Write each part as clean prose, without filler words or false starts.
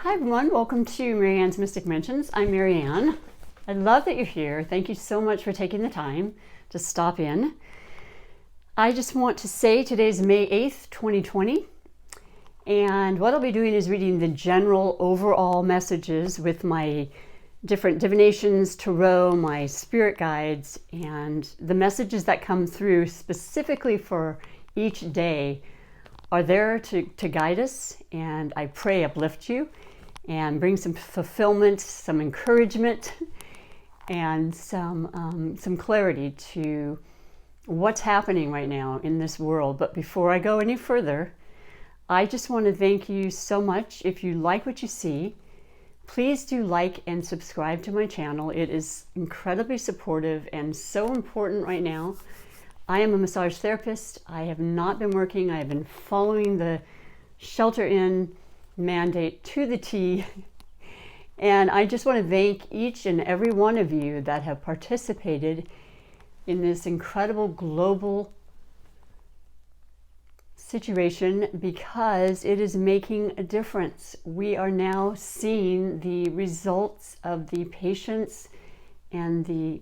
Hi everyone, welcome to MaryAnne's Mystic Mentions. I'm MaryAnne. I love that you're here. Thank you so much for taking the time to stop in. I just want to say today's May 8th, 2020. And what I'll be doing is reading the general overall messages with my different divinations, tarot, my spirit guides, and the messages that come through specifically for each day are there to guide us, and I pray uplift you and bring some fulfillment, some encouragement, and some clarity to what's happening right now in this world. But before I go any further, I just want to thank you so much. If you like what you see, please do like and subscribe to my channel. It is incredibly supportive and so important right now. I am a massage therapist. I have not been working. I have been following the shelter-in mandate to the T. And I just want to thank each and every one of you that have participated in this incredible global situation, because it is making a difference. We are now seeing the results of the patience and the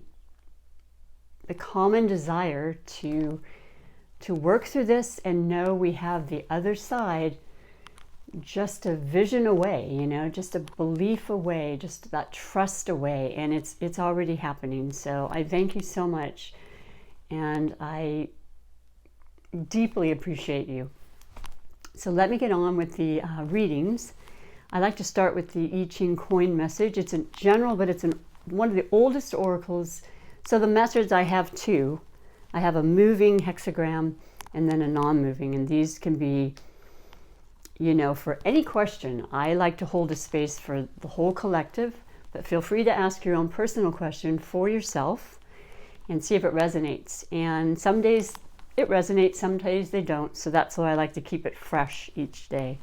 common desire to work through this and know we have the other side just a vision away, just a belief away, just that trust away, and it's already happening. So I thank you so much, and I deeply appreciate you. So let me get on with the readings. I like to start with the I Ching coin message. It's in general, but it's one of the oldest oracles. So the message, I have two. I have a moving hexagram and then a non-moving, and these can be, for any question. I like to hold a space for the whole collective, but feel free to ask your own personal question for yourself and see if it resonates. And some days it resonates, some days they don't, so that's why I like to keep it fresh each day.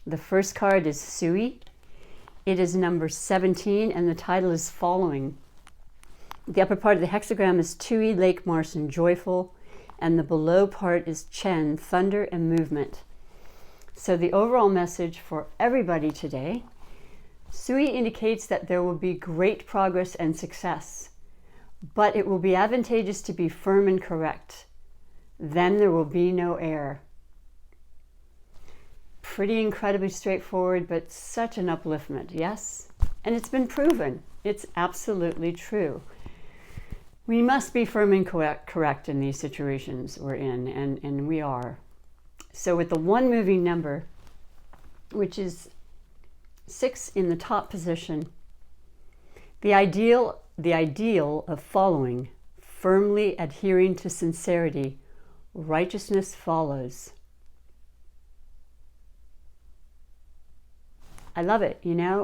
The first card is Sui. It is number 17, and the title is Following. The upper part of the hexagram is Tui, Lake, Mars, and Joyful, and the below part is Chen, Thunder and Movement. So the overall message for everybody today, Sui indicates that there will be great progress and success, but it will be advantageous to be firm and correct. Then there will be no error. Pretty incredibly straightforward, but such an upliftment, yes? And it's been proven. It's absolutely true. We must be firm and correct in these situations we're in, and we are. So with the one moving number, which is 6 in the top position, the ideal of following, firmly adhering to sincerity, righteousness follows. I love it,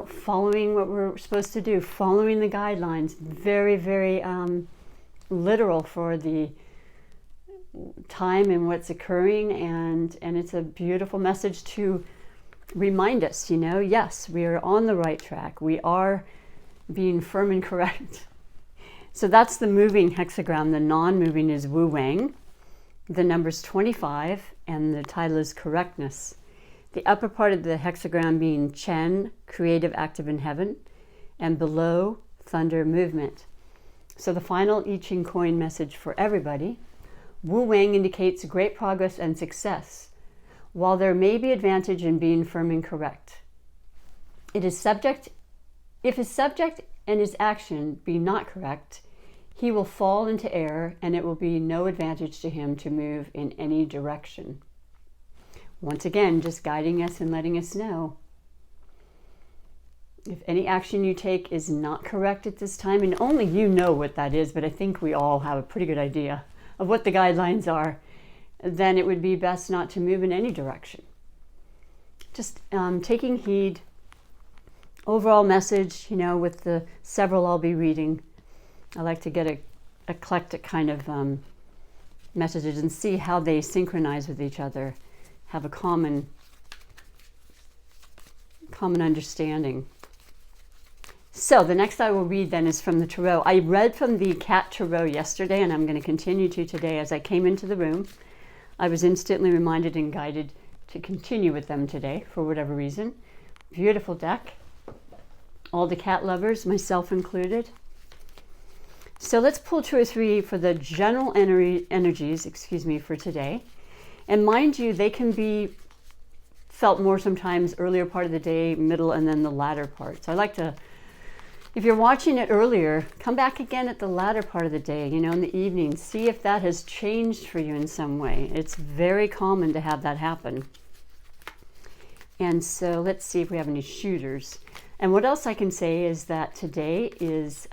following what we're supposed to do, following the guidelines, very, very literal for the time and what's occurring, and it's a beautiful message to remind us, yes, we are on the right track. We are being firm and correct. So that's the moving hexagram. The non-moving is Wu Wang. The number's 25, and the title is Correctness. The upper part of the hexagram being Chen, Creative, Active in Heaven, and below, Thunder, Movement. So the final I Ching coin message for everybody, Wu Wang indicates great progress and success, while there may be advantage in being firm and correct. If his subject and his action be not correct, he will fall into error, and it will be no advantage to him to move in any direction. Once again, just guiding us and letting us know. If any action you take is not correct at this time, and only you know what that is, but I think we all have a pretty good idea of what the guidelines are, then it would be best not to move in any direction. Just taking heed. Overall message, with the several I'll be reading, I like to get a eclectic kind of messages and see how they synchronize with each other, have a common understanding. So the next I will read then is from the Tarot. I read from the Cat Tarot yesterday, and I'm going to continue to today. As I came into the room, I was instantly reminded and guided to continue with them today for whatever reason. Beautiful deck. All the cat lovers, myself included. So let's pull 2 or 3 for the general energies, for today. And mind you, they can be felt more sometimes earlier part of the day, middle, and then the latter part. So I like to, if you're watching it earlier, come back again at the latter part of the day, in the evening. See if that has changed for you in some way. It's very common to have that happen. And so let's see if we have any shooters. And what else I can say is that today is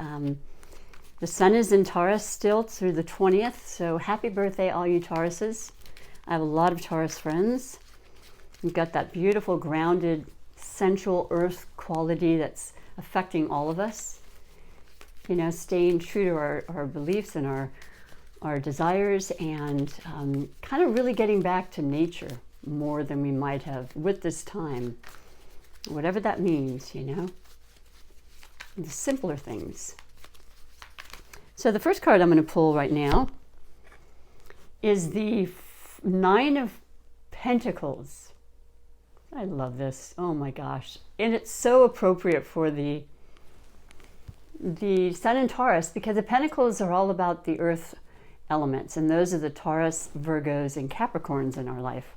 the sun is in Taurus still through the 20th. So happy birthday, all you Tauruses. I have a lot of Taurus friends. We've got that beautiful, grounded, sensual earth quality that's affecting all of us. Staying true to our beliefs and our desires, and kind of really getting back to nature more than we might have with this time. Whatever that means, the simpler things. So the first card I'm going to pull right now is the 9 of Pentacles. I love this. Oh my gosh. And it's so appropriate for the Sun in Taurus, because the Pentacles are all about the earth elements, and those are the Taurus, Virgos, and Capricorns in our life.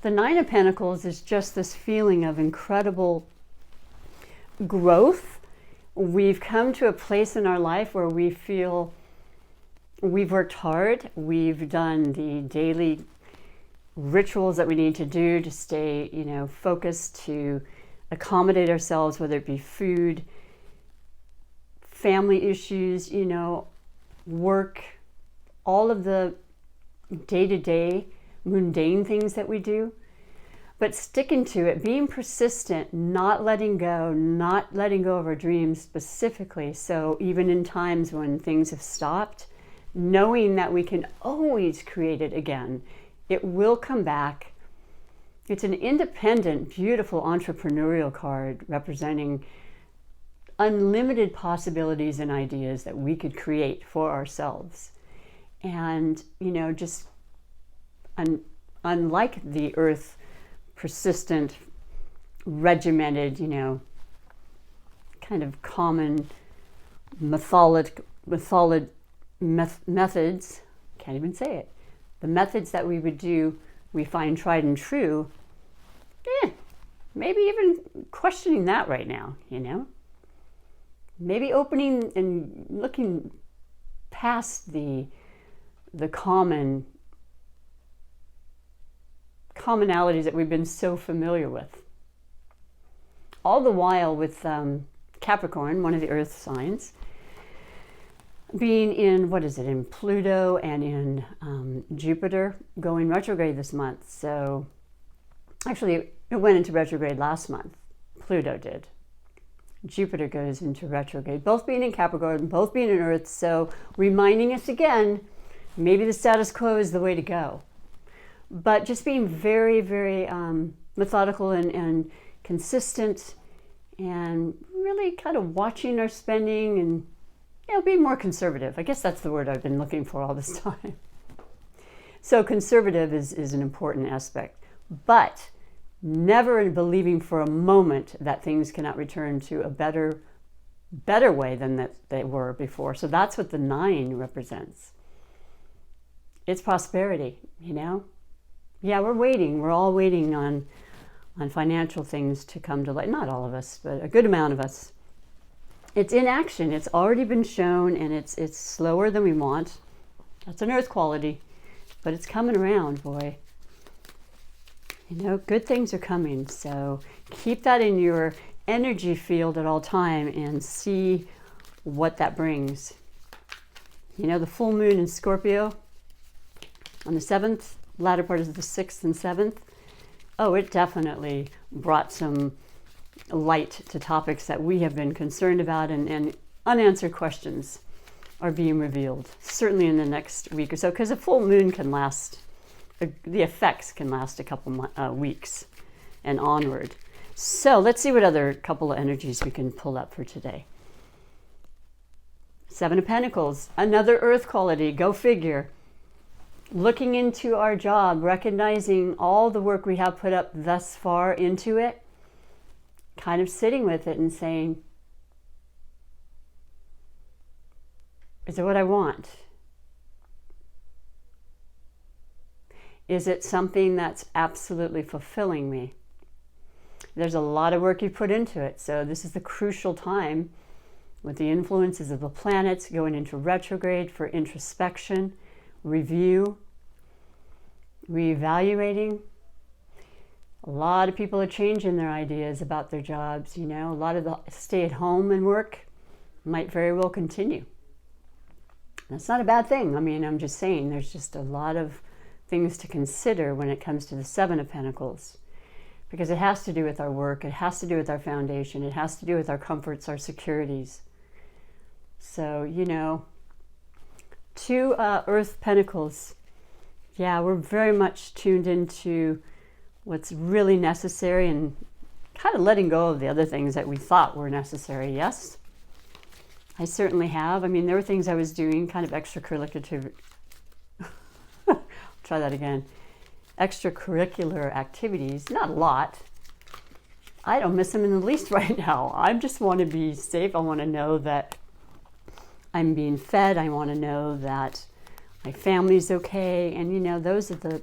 The 9 of Pentacles is just this feeling of incredible growth. We've come to a place in our life where we feel we've worked hard. We've done the daily rituals that we need to do to stay, focused, to accommodate ourselves, whether it be food, family issues, work, all of the day-to-day mundane things that we do. But sticking to it, being persistent, not letting go of our dreams specifically. So even in times when things have stopped, knowing that we can always create it again. It will come back. It's an independent, beautiful entrepreneurial card representing unlimited possibilities and ideas that we could create for ourselves. And, just unlike the earth, persistent, regimented, kind of common methods, can't even say it. The methods that we would do, we find tried and true, maybe even questioning that right now, Maybe opening and looking past the commonalities that we've been so familiar with. All the while with Capricorn, one of the earth signs, being in, in Pluto and in Jupiter going retrograde this month. So actually it went into retrograde last month. Pluto did. Jupiter goes into retrograde, both being in Capricorn, both being in Earth. So reminding us again, maybe the status quo is the way to go. But just being very, very methodical and consistent, and really kind of watching our spending and being more conservative. I guess that's the word I've been looking for all this time. So conservative is an important aspect, but never believing for a moment that things cannot return to a better way than that they were before. So that's what the 9 represents. It's prosperity, Yeah, we're waiting. We're all waiting on financial things to come to light. Not all of us, but a good amount of us. It's in action. It's already been shown, and it's slower than we want. That's an earth quality, but it's coming around, boy. Good things are coming. So keep that in your energy field at all time and see what that brings. The full moon in Scorpio on the 7th, latter part of the 6th and 7th. Oh, it definitely brought some light to topics that we have been concerned about, and unanswered questions are being revealed, certainly in the next week or so, because a full moon can last, the effects can last a couple weeks and onward. So let's see what other couple of energies we can pull up for today. 7 of Pentacles, another earth quality, go figure. Looking into our job, recognizing all the work we have put up thus far into it, kind of sitting with it and saying, is it what I want? Is it something that's absolutely fulfilling me? There's a lot of work you put into it. So this is the crucial time with the influences of the planets going into retrograde for introspection, review, reevaluating. A lot of people are changing their ideas about their jobs. A lot of the stay at home and work might very well continue. That's not a bad thing. I'm just saying there's just a lot of things to consider when it comes to the Seven of Pentacles, because it has to do with our work, it has to do with our foundation, it has to do with our comforts, our securities. So, two Earth Pentacles. Yeah, we're very much tuned into what's really necessary and kind of letting go of the other things that we thought were necessary. Yes, I certainly have. There were things I was doing, kind of extracurricular. Try that again. Extracurricular activities, not a lot. I don't miss them in the least right now. I just want to be safe. I want to know that I'm being fed. I want to know that my family's okay. And those are the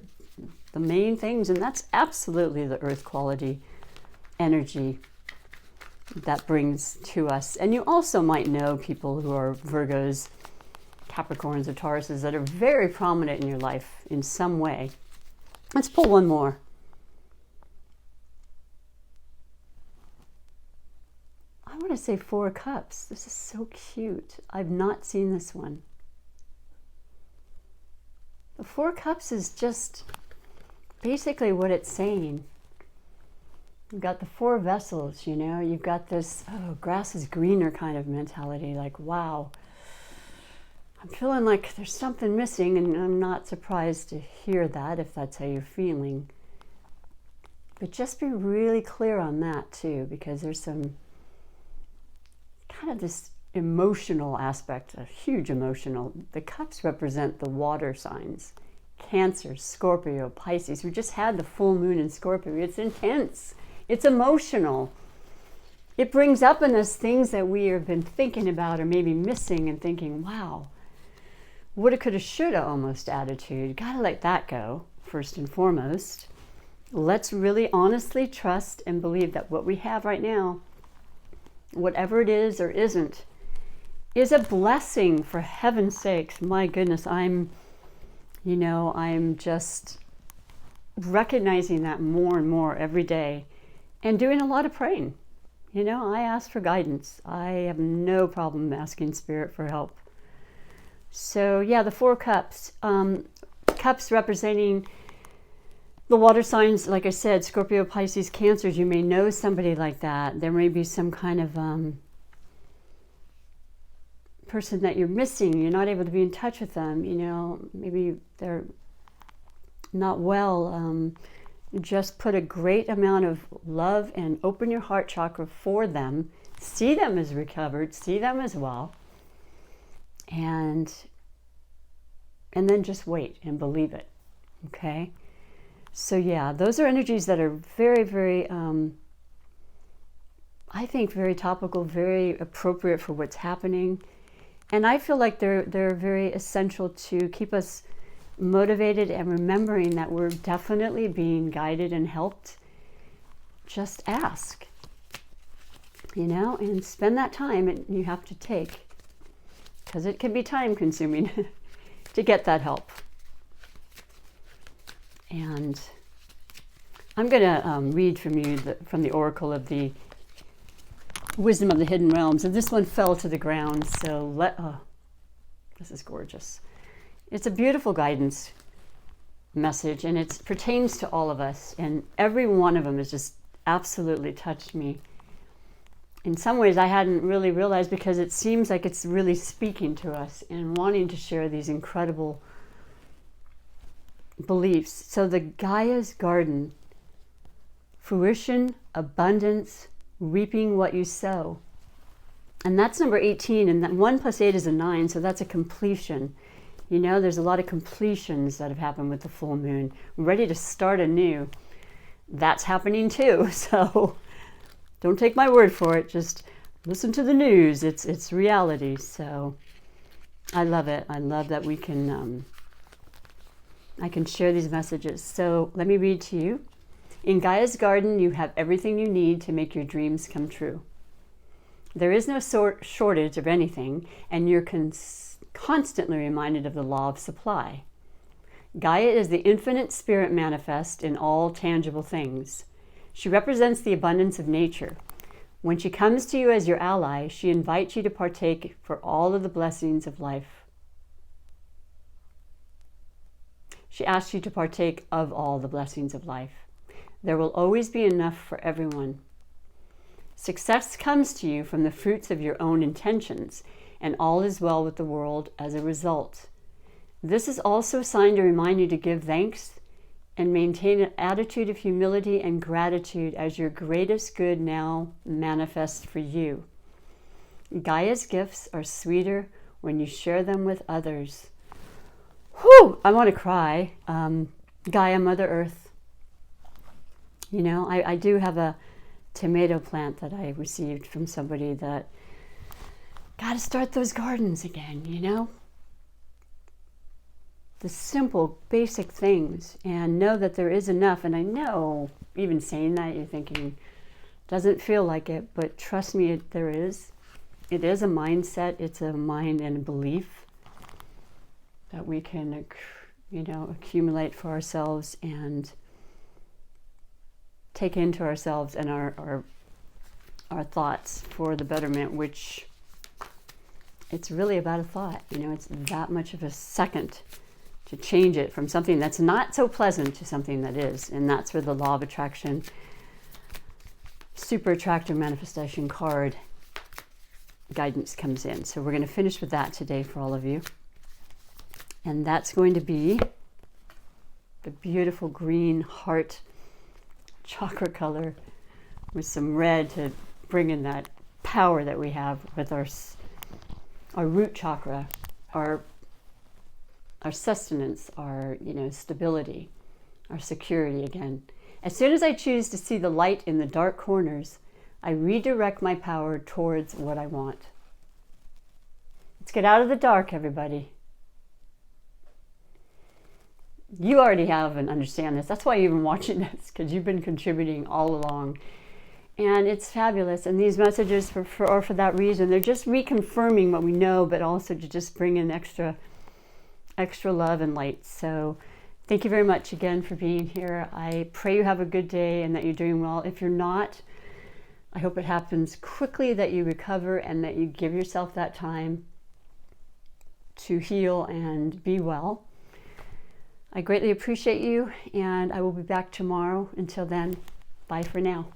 main things. And that's absolutely the earth quality energy that brings to us. And you also might know people who are Virgos, Capricorns, or Tauruses that are very prominent in your life in some way. Let's pull one more. I want to say Four Cups. This is so cute. I've not seen this one. The Four Cups is just basically what it's saying. You've got the four vessels, you've got this, grass is greener kind of mentality, like, wow, I'm feeling like there's something missing, and I'm not surprised to hear that if that's how you're feeling. But just be really clear on that too, because there's some kind of this emotional aspect, a huge emotional. The cups represent the water signs. Cancer, Scorpio, Pisces. We just had the full moon in Scorpio. It's intense. It's emotional. It brings up in us things that we have been thinking about or maybe missing and thinking, wow, woulda, coulda, shoulda almost attitude. Gotta let that go, first and foremost. Let's really honestly trust and believe that what we have right now, whatever it is or isn't, is a blessing, for heaven's sakes. My goodness, I'm just recognizing that more and more every day and doing a lot of praying. I ask for guidance. I have no problem asking Spirit for help. So yeah, the Four Cups. Cups representing the water signs, like I said, Scorpio, Pisces, Cancers. You may know somebody like that. There may be some kind of person that you're missing. You're not able to be in touch with them. Maybe they're not well. Just put a great amount of love and open your heart chakra for them. See them as recovered. See them as well. And then just wait and believe it. Okay? So yeah, those are energies that are very, very, I think very topical, very appropriate for what's happening. And I feel like they're very essential to keep us motivated and remembering that we're definitely being guided and helped. Just ask, and spend that time and you have to take, because it can be time consuming to get that help. And I'm going to read from you from the Oracle of the Wisdom of the Hidden Realms. And this one fell to the ground, so this is gorgeous. It's a beautiful guidance message, and it pertains to all of us. And every one of them has just absolutely touched me. In some ways, I hadn't really realized, because it seems like it's really speaking to us and wanting to share these incredible beliefs. So the Gaia's garden, fruition, abundance, reaping what you sow. And that's number 18, and that 1 + 8 is a 9, so that's a completion. There's a lot of completions that have happened with the full moon. Ready to start anew. That's happening too. So don't take my word for it. Just listen to the news. It's reality. So I love it. I love that we can, I can share these messages. So let me read to you. In Gaia's garden, you have everything you need to make your dreams come true. There is no shortage of anything, and you're constantly reminded of the law of supply. Gaia is the infinite spirit manifest in all tangible things. She represents the abundance of nature. When she comes to you as your ally, she invites you to partake for all of the blessings of life. She asks you to partake of all the blessings of life. There will always be enough for everyone. Success comes to you from the fruits of your own intentions, and all is well with the world as a result. This is also a sign to remind you to give thanks and maintain an attitude of humility and gratitude as your greatest good now manifests for you. Gaia's gifts are sweeter when you share them with others. Whew! I want to cry. Gaia, Mother Earth. You know, I do have a tomato plant that I received from somebody that got to start those gardens again, you know? The simple, basic things, and know that there is enough. And I know, even saying that, you're thinking, doesn't feel like it, but trust me, there is. It is a mindset. It's a mind and a belief that we can, you know, accumulate for ourselves and take into ourselves and our thoughts for the betterment, which it's really about a thought. You know, it's that much of a second to change it from something that's not so pleasant to something that is. And that's where the law of attraction, super attractive manifestation card guidance comes in. So we're going to finish with that today for all of you. And that's going to be the beautiful green heart chakra color with some red to bring in that power that we have with our root chakra, our sustenance, our, you know, stability, our security again. As soon as I choose to see the light in the dark corners, I redirect my power towards what I want. Let's get out of the dark, everybody. You already have and understand this. That's why you're even watching this, because you've been contributing all along. And it's fabulous. And these messages are for that reason. They're just reconfirming what we know, but also to just bring in extra love and light. So thank you very much again for being here. I pray you have a good day and that you're doing well. If you're not, I hope it happens quickly, that you recover and that you give yourself that time to heal and be well. I greatly appreciate you, and I will be back tomorrow. Until then, bye for now.